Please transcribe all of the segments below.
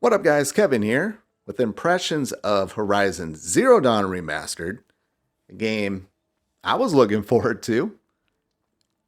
What up, guys? Kevin here with impressions of Horizon Zero Dawn Remastered, a game I was looking forward to.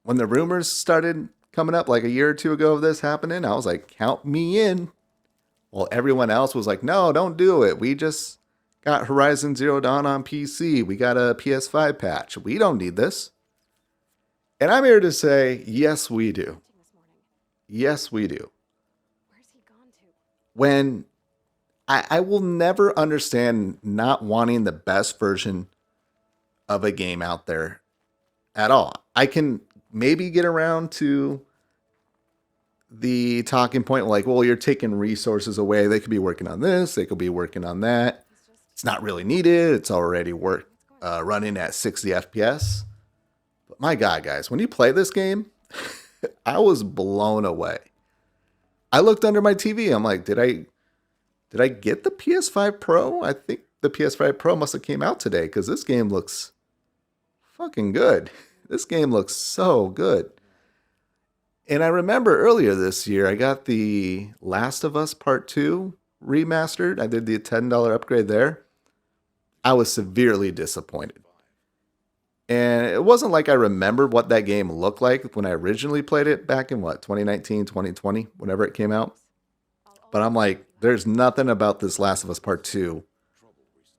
When the rumors started coming up like a year or two ago of this happening, I was like, count me in. Well, everyone else was like, no, don't do it. We just got Horizon Zero Dawn on PC. We got a PS5 patch. We don't need this. And I'm here to say, yes, we do. Yes, we do. When I will never understand not wanting the best version of a game out there at all. I can maybe get around to the talking point like, well, you're taking resources away. They could be working on this, they could be working on that. It's not really needed. It's already running at 60 FPS. But my God, guys, when you play this game, I was blown away. I looked under my TV. I'm like, did I get the PS5 Pro? I think the PS5 Pro must have came out today because this game looks fucking good. This game looks so good. And I remember earlier this year, I got the Last of Us Part 2 remastered. I did the $10 upgrade there. I was severely disappointed. And it wasn't like I remembered what that game looked like when I originally played it back in 2019, 2020, whenever it came out. But I'm like, there's nothing about this Last of Us Part 2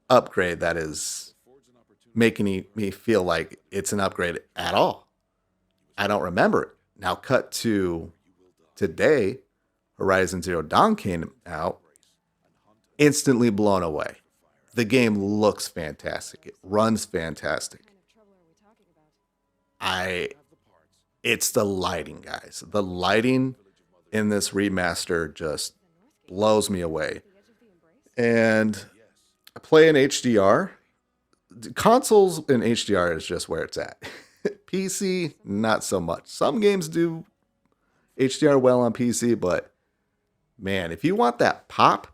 upgrade that is making me feel like it's an upgrade at all. I don't remember it. Now cut to today, Horizon Zero Dawn came out, instantly blown away. The game looks fantastic. It runs fantastic. It's the lighting, guys. The lighting in this remaster just blows me away. And I play in HDR. Consoles in HDR is just where it's at. PC, not so much. Some games do HDR well on PC, but man, if you want that pop,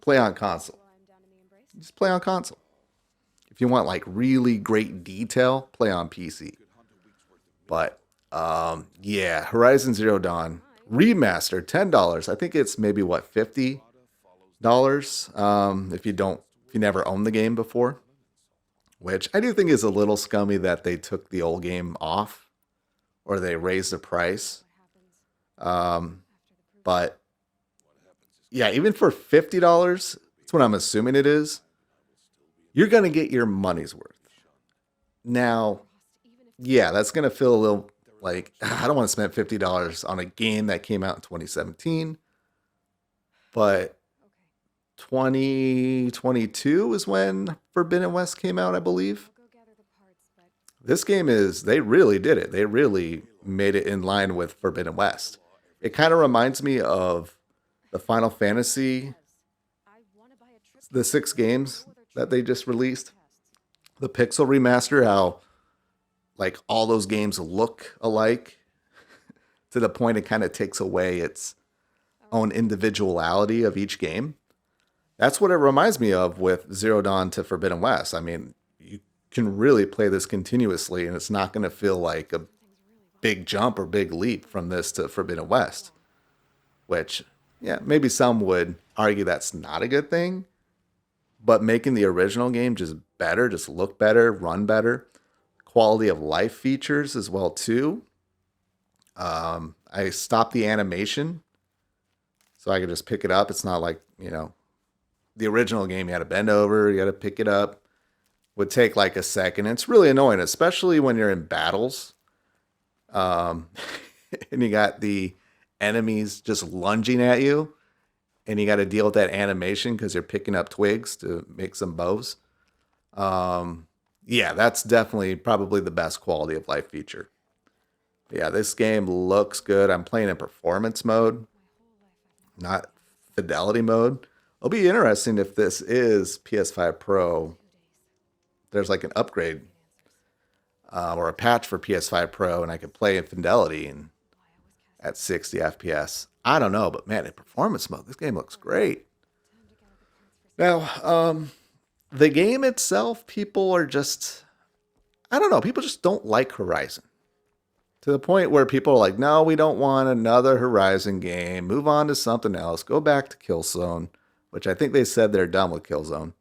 play on console. Just play on console. If you want like really great detail, play on PC. But yeah, Horizon Zero Dawn remastered, $10. I think it's maybe what, $50 if you never owned the game before, which I do think is a little scummy that they took the old game off or they raised the price. But yeah, even for $50, that's what I'm assuming it is. You're gonna get your money's worth. Now, yeah, that's gonna feel a little like I don't want to spend $50 on a game that came out in 2017, but 2022 is when Forbidden West came out, I believe. This game they really did it. They really made it in line with Forbidden West. It kind of reminds me of the Final Fantasy, the 6 games that they just released. The Pixel remaster, how like all those games look alike to the point it kind of takes away its own individuality of each game. That's what it reminds me of with Zero Dawn to Forbidden West. I mean, you can really play this continuously and it's not going to feel like a big jump or big leap from this to Forbidden West, which, yeah, maybe some would argue that's not a good thing, but making the original game just better, just look better, run better, quality of life features as well too. I stopped the animation so I could just pick it up. It's not like, the original game, you had to bend over, you had to pick it up. Would take like a second. It's really annoying, especially when you're in battles. And you got the enemies just lunging at you. And you got to deal with that animation because you're picking up twigs to make some bows. Yeah, that's definitely probably the best quality of life feature. But yeah, this game looks good. I'm playing in performance mode, not fidelity mode. It'll be interesting if this is PS5 Pro. There's like an upgrade or a patch for PS5 Pro, and I could play in fidelity and at 60 FPS. I don't know, but man, in performance mode, this game looks great. Now, the game itself, people are just, I don't know, people just don't like Horizon. To the point where people are like, no, we don't want another Horizon game. Move on to something else. Go back to Killzone. which I think they said they're done with Killzone.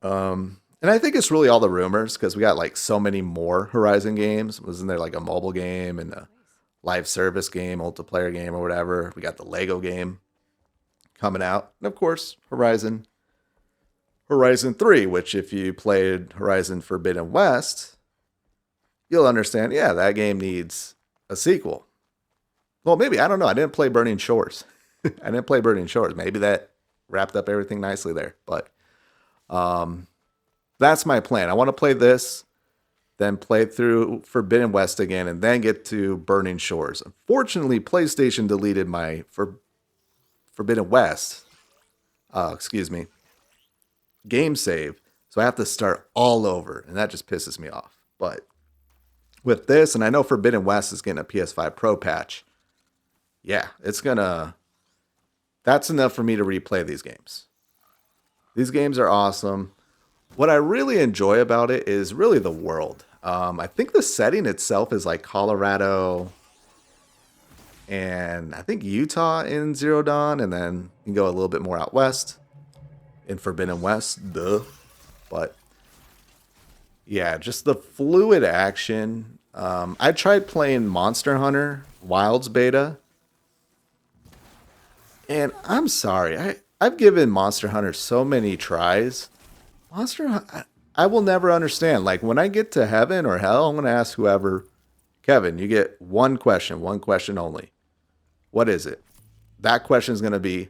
And I think it's really all the rumors because we got like so many more Horizon games. Wasn't there like a mobile game and a live service game, multiplayer game, or whatever? We got the Lego game coming out, and of course, Horizon 3, which if you played Horizon Forbidden West, you'll understand, yeah, that game needs a sequel. Well, maybe, I don't know. I didn't play Burning Shores. I didn't play Burning Shores. Maybe that wrapped up everything nicely there. But that's my plan. I want to play this, then play through Forbidden West again, and then get to Burning Shores. Unfortunately, PlayStation deleted my Forbidden West, excuse me, game save. So I have to start all over, and that just pisses me off. But with this, and I know Forbidden West is getting a PS5 Pro patch, yeah, that's enough for me to replay these games. These games are awesome. What I really enjoy about it is really the world. I think the setting itself is like Colorado and I think Utah in Zero Dawn, and then you can go a little bit more out west in Forbidden West, duh. But yeah, just the fluid action. I tried playing Monster Hunter Wilds beta, and I'm sorry, I've given Monster Hunter so many tries. I will never understand. Like when I get to heaven or hell, I'm gonna ask whoever, Kevin, you get one question only. What is it? That question is gonna be,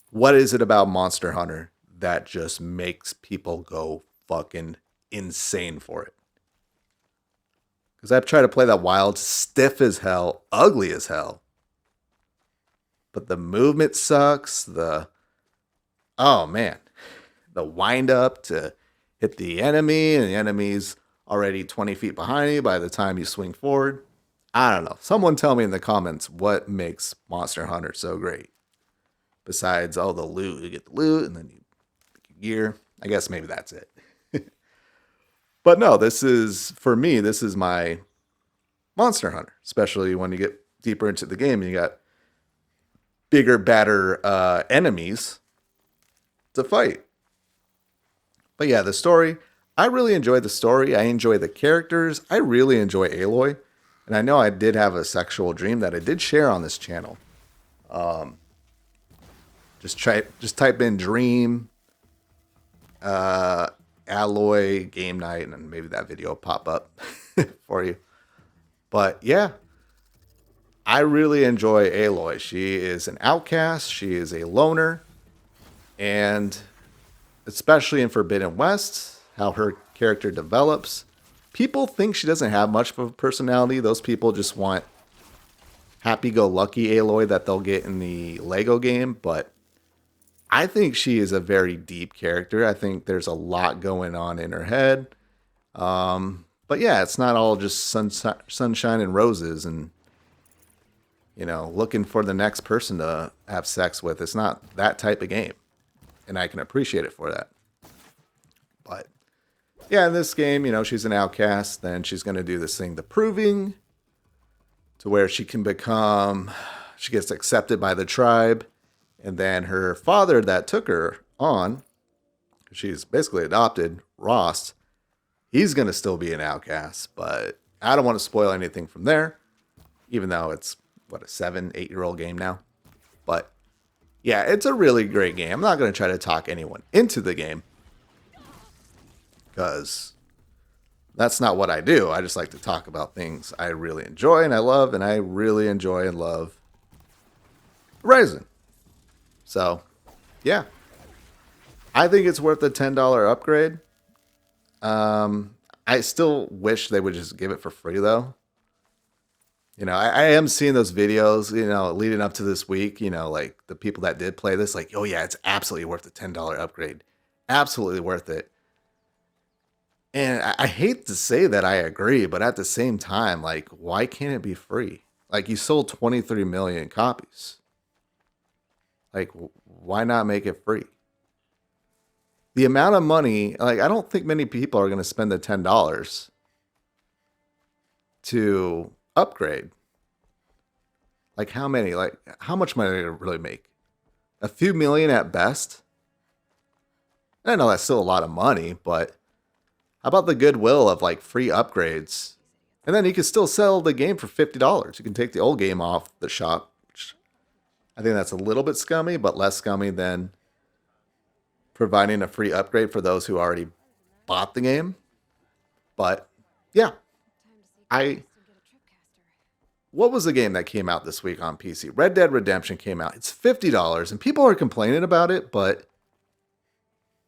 what is it about Monster Hunter that just makes people go fucking insane for it? Because I've tried to play that wild, stiff as hell, ugly as hell. But the movement sucks. Oh man, the wind up to hit the enemy, and the enemy's already 20 feet behind you by the time you swing forward. I don't know. Someone tell me in the comments what makes Monster Hunter so great. Besides all the loot, you get the loot and then you get your gear. I guess maybe that's it. But no, for me, this is my Monster Hunter, especially when you get deeper into the game and you got bigger, badder enemies to fight. But yeah, the story, I really enjoy the story. I enjoy the characters. I really enjoy Aloy. And I know I did have a sexual dream that I did share on this channel. Just type in dream Alloy game night, and maybe that video will pop up for you. But yeah, I really enjoy Aloy. She is an outcast. She is a loner. And especially in Forbidden West, how her character develops, people think she doesn't have much of a personality. Those people just want happy-go-lucky Aloy that they'll get in the Lego game. But I think she is a very deep character. I think there's a lot going on in her head. But yeah, it's not all just sunshine and roses and, looking for the next person to have sex with. It's not that type of game. And I can appreciate it for that. But yeah, in this game, she's an outcast. Then she's going to do this thing, the proving, to where she gets accepted by the tribe. And then her father that took her on, she's basically adopted, Ross, he's going to still be an outcast. But I don't want to spoil anything from there, even though it's, a 7-8-year-old game now. But yeah, it's a really great game. I'm not going to try to talk anyone into the game, because that's not what I do. I just like to talk about things I really enjoy and I love, and I really enjoy and love Horizon. So, yeah. I think it's worth the $10 upgrade. I still wish they would just give it for free, though. I am seeing those videos, leading up to this week, like the people that did play this, like, oh yeah, it's absolutely worth the $10 upgrade. Absolutely worth it. And I hate to say that I agree, but at the same time, like, why can't it be free? Like, you sold 23 million copies. Like, why not make it free? The amount of money, like, I don't think many people are going to spend the $10 to upgrade. Like, how much money did it really make? A few million at best. I know that's still a lot of money, but how about the goodwill of like free upgrades? And then you can still sell the game for $50. You can take the old game off the shop. Which I think that's a little bit scummy, but less scummy than providing a free upgrade for those who already bought the game. But yeah, I what was the game that came out this week on PC? Red Dead Redemption came out. It's $50 and people are complaining about it, but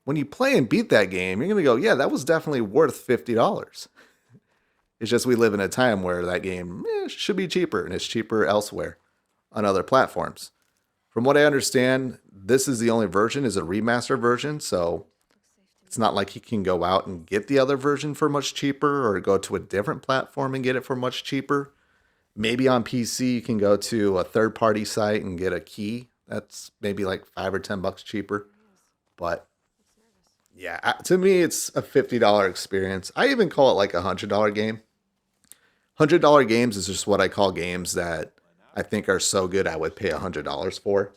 when you play and beat that game, you're going to go, yeah, that was definitely worth $50. It's just we live in a time where that game should be cheaper, and it's cheaper elsewhere on other platforms. From what I understand, this is the only version, is a remaster version, so it's not like you can go out and get the other version for much cheaper or go to a different platform and get it for much cheaper. Maybe on PC you can go to a third-party site and get a key. That's maybe like $5 or $10 cheaper. But yeah, to me it's a $50 experience. I even call it like a $100 game. $100 games is just what I call games that I think are so good I would pay $100 for.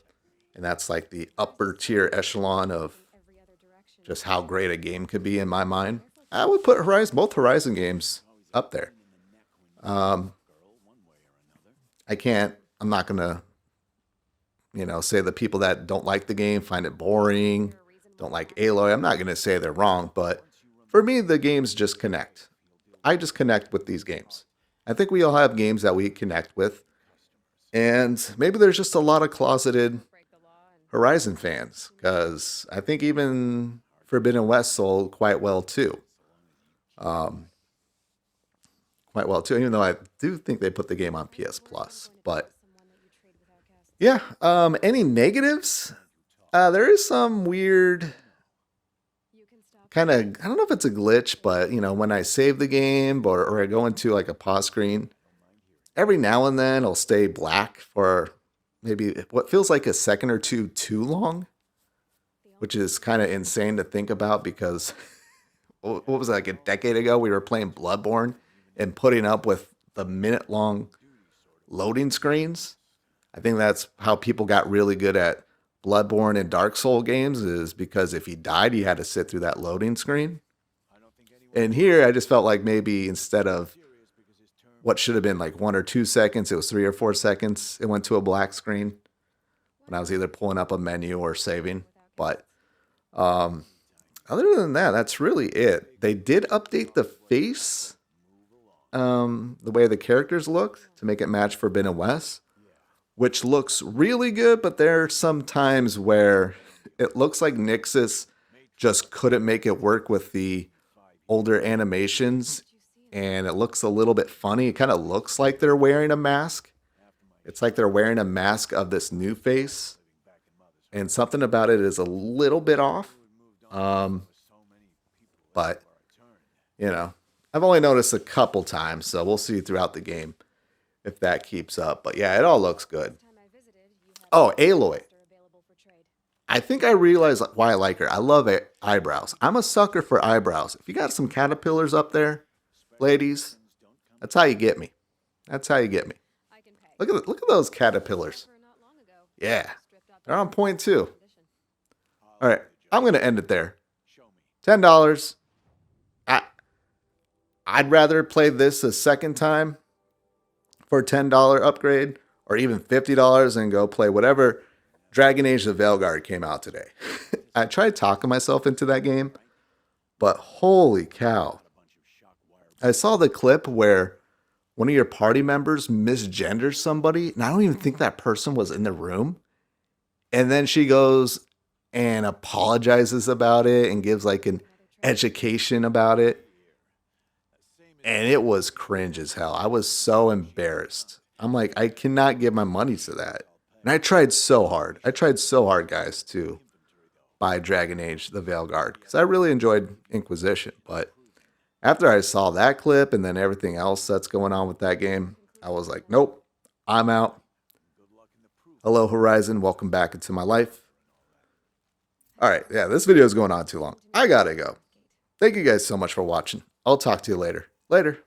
And that's like the upper tier echelon of just how great a game could be in my mind. I would put both Horizon games up there. I'm not going to, say the people that don't like the game find it boring, don't like Aloy. I'm not going to say they're wrong, but for me, the games just connect. I just connect with these games. I think we all have games that we connect with. And maybe there's just a lot of closeted Horizon fans, because I think even Forbidden West sold quite well too. Even though I do think they put the game on PS Plus. But yeah, any negatives? There is some weird kind of, I don't know if it's a glitch, but when I save the game or I go into like a pause screen, every now and then it'll stay black for maybe what feels like a second or two too long, which is kind of insane to think about because what was it, like a decade ago we were playing Bloodborne and putting up with the minute-long loading screens. I think that's how people got really good at Bloodborne and Dark Soul games, is because if he died, he had to sit through that loading screen. And here, I just felt like maybe instead of what should have been like 1 or 2 seconds, it was 3 or 4 seconds. It went to a black screen when I was either pulling up a menu or saving. But other than that, that's really it. They did update the face, the way the characters looked to make it match Forbidden West, which looks really good, but there are some times where it looks like Nixus just couldn't make it work with the older animations, and it looks a little bit funny. It kind of looks like they're wearing a mask. It's like they're wearing a mask of this new face, and something about it is a little bit off. But, I've only noticed a couple times, so we'll see throughout the game if that keeps up. But yeah, it all looks good. Oh, Aloy. I think I realize why I like her. I love eyebrows. I'm a sucker for eyebrows. If you got some caterpillars up there, ladies, that's how you get me. That's how you get me. Look at those caterpillars. Yeah, they're on point too. All right, I'm gonna end it there. $10. I'd rather play this a second time for a $10 upgrade, or even $50 and go play whatever Dragon Age the Veilguard came out today. I tried talking myself into that game, but holy cow. I saw the clip where one of your party members misgenders somebody, and I don't even think that person was in the room. And then she goes and apologizes about it and gives like an education about it. And it was cringe as hell. I was so embarrassed. I'm like, I cannot give my money to that. And I tried so hard. Guys, to buy Dragon Age the Veilguard, because I really enjoyed Inquisition. But after I saw that clip and then everything else that's going on with that game, I was like, nope, I'm out. Hello, Horizon. Welcome back into my life. All right. Yeah, this video is going on too long. I gotta go. Thank you guys so much for watching. I'll talk to you later. Later.